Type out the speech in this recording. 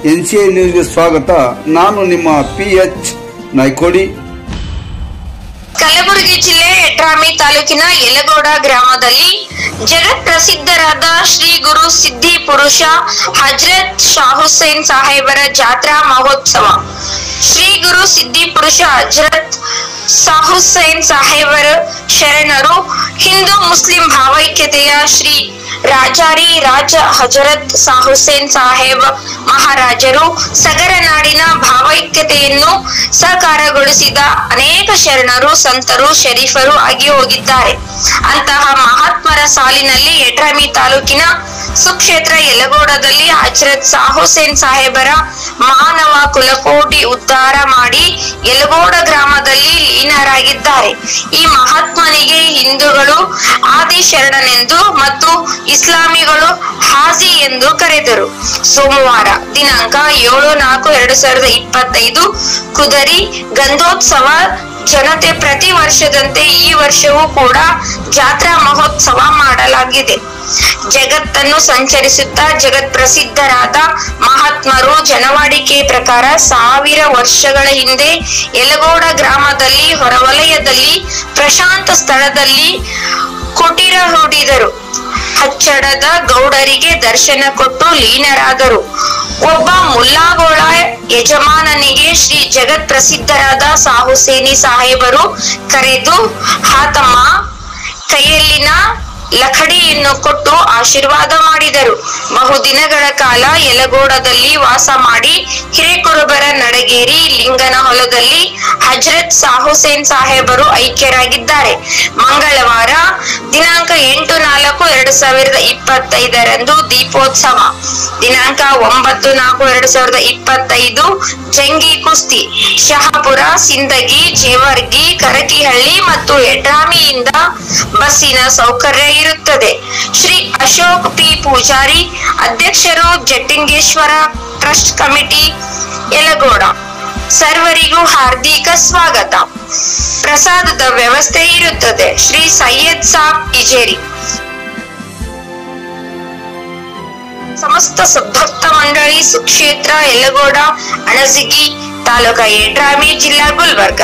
NCI ನ್ಯೂಸ್ಗೆ ಸ್ವಾಗತ. ನಾನು ನಿಮ್ಮ PH ನಾಯ್ಕೋಡಿ. ಕಲಬುರಗಿ ಜಿಲ್ಲೆ ಯಡ್ರಾಮಿ ತಾಲೂಕಿನ ಯಲಗೋಡ ಗ್ರಾಮದಲ್ಲಿ ಜಗತ್ ಪ್ರಸಿದ್ಧರಾದ ಶ್ರೀ ಗುರು ಸಿದ್ಧಿ ಪುರುಷ ಹಜರತ್ ಶಾ ಹುಸೇನ್ ಸಾಹೇಬರ ಜಾತ್ರಾ ಮಹೋತ್ಸವ. ಶ್ರೀ ಗುರು ಸಿದ್ಧಿ ಪುರುಷ ಹಜರತ್ ಶಾ ಹುಸೇನ್ ಸಾಹೇಬರ ಶರಣರು ಹಿಂದೂ ಮುಸ್ಲಿಂ ಭಾವೈಕ್ಯತೆಯ ಶ್ರೀ ರಾಜಾರಿ ರಾಜ ಹಜರತ್ ಶಾ ಹುಸೇನ್ ಸಾಹೇಬ್ ಮಹಾರಾಜರು ಸಗರ ನಾಡಿನ ಭಾವೈಕ್ಯತೆಯನ್ನು ಸಾಕಾರಗೊಳಿಸಿದ ಅನೇಕ ಶರಣರು, ಸಂತರು, ಶರೀಫರು ಆಗಿ ಹೋಗಿದ್ದಾರೆ. ಅಂತಹ ಮಹಾತ್ಮರ ಸಾಲಿನಲ್ಲಿ ಯಡ್ರಾಮಿ ತಾಲೂಕಿನ ಸುಕ್ಷೇತ್ರ ಯಲಗೋಡದಲ್ಲಿ ಹಜರತ್ ಶಾ ಹುಸೇನ್ ಸಾಹೇಬರ ಮಾನವ ಕುಲಕೋಟಿ ಉದ್ಧಾರ ಮಾಡಿ ಯಲಗೋಡ ಗ್ರಾಮದಲ್ಲಿ ಲೀನರಾಗಿದ್ದಾರೆ. ಈ ಮಹಾತ್ಮನಿಗೆ ಹಿಂದೂಗಳು ಆದಿ ಶರಣನೆಂದು ಮತ್ತು ಇಸ್ಲಾಮಿಗಳು ಹಾಜಿ ಎಂದು ಕರೆದರು. ಸೋಮವಾರ ದಿನಾಂಕ 7/4/2025 ಕುದರಿ ಗಂಧೋತ್ಸವ ಜನತೆ ಪ್ರತಿ ವರ್ಷದಂತೆ ಈ ವರ್ಷವೂ ಕೂಡ ಜಾತ್ರಾ ಮಹೋತ್ಸವ ಮಾಡಲಾಗಿದೆ. ಜಗತ್ತನ್ನು ಸಂಚರಿಸುತ್ತಾ ಜಗತ್ ಪ್ರಸಿದ್ಧರಾದ ಮಹಾತ್ಮರು ಜನವಾಡಿಕೆ ಪ್ರಕಾರ 1000 ವರ್ಷಗಳ ಹಿಂದೆ ಯಲಗೋಡ ಗ್ರಾಮದಲ್ಲಿ ಹೊರವಲಯದಲ್ಲಿ ಪ್ರಶಾಂತ ಸ್ಥಳದಲ್ಲಿ ಕುಟೀರ ಹೂಡಿದರು. ಹಚ್ಚಡದ ಗೌಡರಿಗೆ ದರ್ಶನ ಕೊಟ್ಟು ಲೀನರಾದರು. ಒಬ್ಬ ಮುಲ್ಲಾಗೋಳ ಯಜಮಾನನಿಗೆ ಶ್ರೀ ಜಗತ್ ಪ್ರಸಿದ್ಧರಾದ ಶಾ ಹುಸೇನಿ ಸಾಹೇಬರು ಕರೆದು ಹಾತಮ್ಮ ಕೈಯಲ್ಲಿನ ಲಖಡಿಯನ್ನು ಕೊಟ್ಟು ಆಶೀರ್ವಾದ ಮಾಡಿದರು. ಬಹುದಿನಗಳ ಕಾಲ ಯಲಗೋಡದಲ್ಲಿ ವಾಸ ಮಾಡಿ ಹಿರೇಕುರುಬರ ನಡಗೇರಿ ಲಿಂಗನ ಹೊಲದಲ್ಲಿ ಹಜರತ್ ಶಾ ಹುಸೇನ್ ಸಾಹೇಬರು ಐಕ್ಯರಾಗಿದ್ದಾರೆ. ಮಂಗಳವಾರ ದಿನಾಂಕ 8/4/2025 ದೀಪೋತ್ಸವ. ದಿನಾಂಕ 9/4/2025 ಜಂಗಿ ಕುಸ್ತಿ. ಶಹಾಪುರ, ಸಿಂದಗಿ, ಜೇವರ್ಗಿ, ಕರಕಿಹಳ್ಳಿ ಮತ್ತು ಯಡ್ರಾಮಿಯಿಂದ ಬಸ್ಸಿನ ಸೌಕರ್ಯ ಇರುತ್ತದೆ. ಶ್ರೀ ಅಶೋಕ್ P ಪೂಜಾರಿ, ಅಧ್ಯಕ್ಷರು, ಜಟ್ಟಿಂಗೇಶ್ವರ ಟ್ರಸ್ಟ್ ಕಮಿಟಿ, ಯಲಗೋಡ. ಸರ್ವರಿಗೂ ಹಾರ್ದಿಕ ಸ್ವಾಗತ. ಪ್ರಸಾದದ ವ್ಯವಸ್ಥೆ ಇರುತ್ತದೆ. ಶ್ರೀ ಸೈಯದ್ ಸಾಬ್ ಇಜೇರಿ. ಸಮಸ್ತ ಸದ್ಭಕ್ತ ಮಂಡಳಿ, ಸುಕ್ಷೇತ್ರ ಯಲಗೋಡ, ಅಣಜಿಗಿ ತಾಲೂಕಾ, ಯಡ್ರಾಮಿ ಜಿಲ್ಲಾ, ಗುಲ್ಬರ್ಗ.